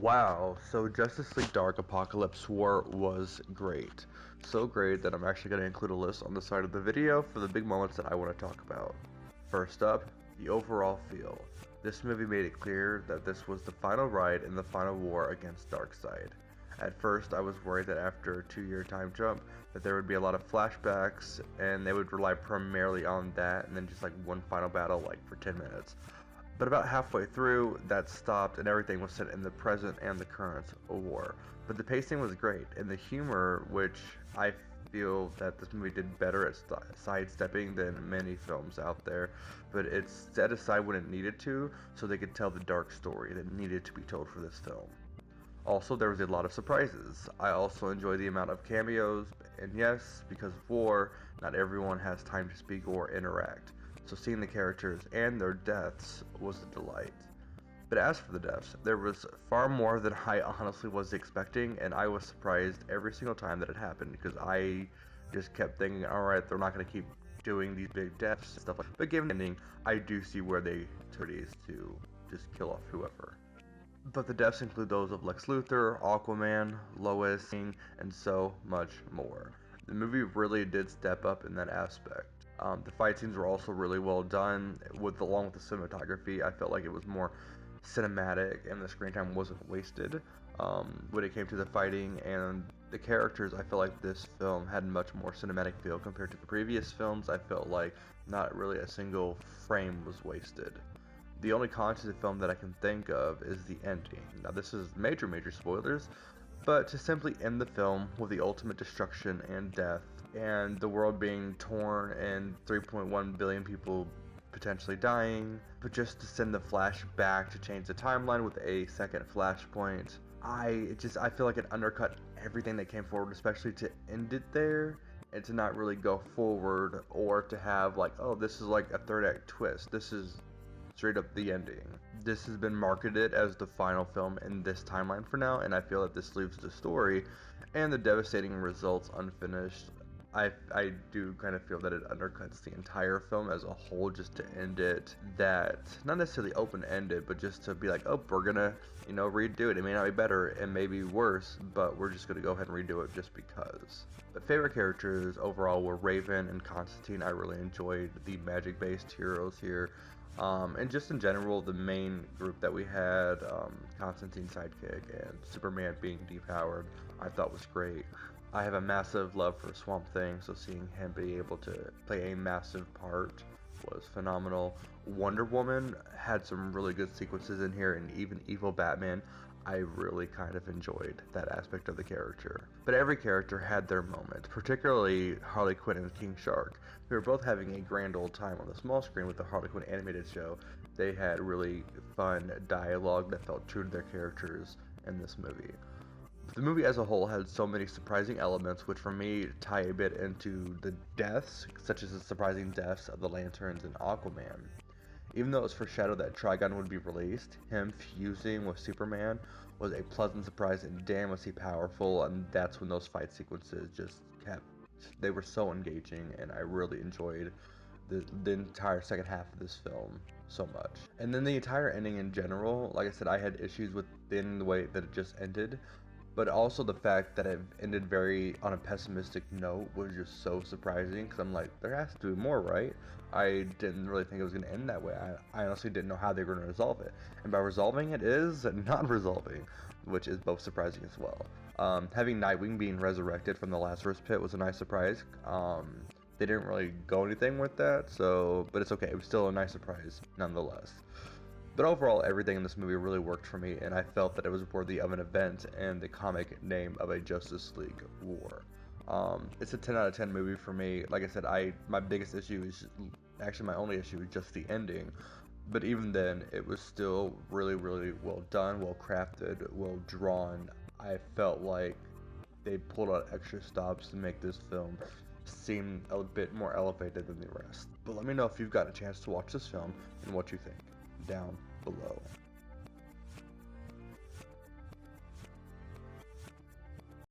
Wow, so Justice League Dark Apokolips War was great. So great that I'm actually going to include a list on the side of the video for the big moments that I want to talk about. First up, the overall feel. This movie made it clear that this was the final ride in the final war against Darkseid. At first, I was worried that after a 2-year time jump, that there would be a lot of flashbacks, and they would rely primarily on that, and then just like one final battle like for 10 minutes. But about halfway through, that stopped and everything was set in the present and the current war. But the pacing was great, and the humor, which I feel that this movie did better at sidestepping than many films out there, but it set aside when it needed to, so they could tell the dark story that needed to be told for this film. Also, there was a lot of surprises. I also enjoy the amount of cameos, and yes, because of war, not everyone has time to speak or interact, so seeing the characters and their deaths was a delight. But as for the deaths, there was far more than I honestly was expecting, and I was surprised every single time that it happened, because I just kept thinking, alright, they're not going to keep doing these big deaths and stuff like that. But given the ending, I do see where they took these to just kill off whoever. But the deaths include those of Lex Luthor, Aquaman, Lois, King, and so much more. The movie really did step up in that aspect. The fight scenes were also really well done. Along with the cinematography, I felt like it was more cinematic and the screen time wasn't wasted. When it came to the fighting and the characters, I felt like this film had much more cinematic feel compared to the previous films. I felt like not really a single frame was wasted. The only con to the film that I can think of is the ending. Now, this is major spoilers, but to simply end the film with the ultimate destruction and death, and the world being torn and 3.1 billion people potentially dying, but just to send the Flash back to change the timeline with a second Flashpoint, I feel like it undercut everything that came forward, especially to end it there and to not really go forward, or to have like, oh, this is like a third act twist. This is straight up the ending. This has been marketed as the final film in this timeline for now, and I feel that this leaves the story and the devastating results unfinished. I do kind of feel that it undercuts the entire film as a whole, just to end it that, not necessarily open-ended, but just to be like, oh, we're gonna, redo it. It may not be better, it may be worse, but we're just gonna go ahead and redo it just because. But favorite characters overall were Raven and Constantine. I really enjoyed the magic-based heroes here. And just in general, the main group that we had, Constantine's sidekick and Superman being depowered, I thought was great. I have a massive love for Swamp Thing, so seeing him be able to play a massive part was phenomenal. Wonder Woman had some really good sequences in here, and even Evil Batman, I really kind of enjoyed that aspect of the character. But every character had their moment, particularly Harley Quinn and King Shark. We were both having a grand old time on the small screen with the Harley Quinn animated show. They had really fun dialogue that felt true to their characters in this movie. The movie as a whole had so many surprising elements, which for me tie a bit into the deaths, such as the surprising deaths of the Lanterns and Aquaman. Even though it was foreshadowed that Trigon would be released, him fusing with Superman was a pleasant surprise, and damn was he powerful, and that's when those fight sequences they were so engaging, and I really enjoyed the entire second half of this film so much. And then the entire ending in general, like I said, I had issues with the way that it just ended, but also the fact that it ended very on a pessimistic note was just so surprising, because I'm like, there has to be more, right? I didn't really think it was going to end that way. I honestly didn't know how they were going to resolve it. And by resolving it is not resolving, which is both surprising as well. Having Nightwing being resurrected from the Lazarus pit was a nice surprise. They didn't really go anything with that, but it's okay. It was still a nice surprise nonetheless. But overall, everything in this movie really worked for me, and I felt that it was worthy of an event and the comic name of a Justice League War. It's a 10 out of 10 movie for me. Like I said, my biggest issue is, actually my only issue is just the ending. But even then, it was still really well done, well crafted, well drawn. I felt like they pulled out extra stops to make this film seem a bit more elevated than the rest. But let me know if you've got a chance to watch this film and what you think down below.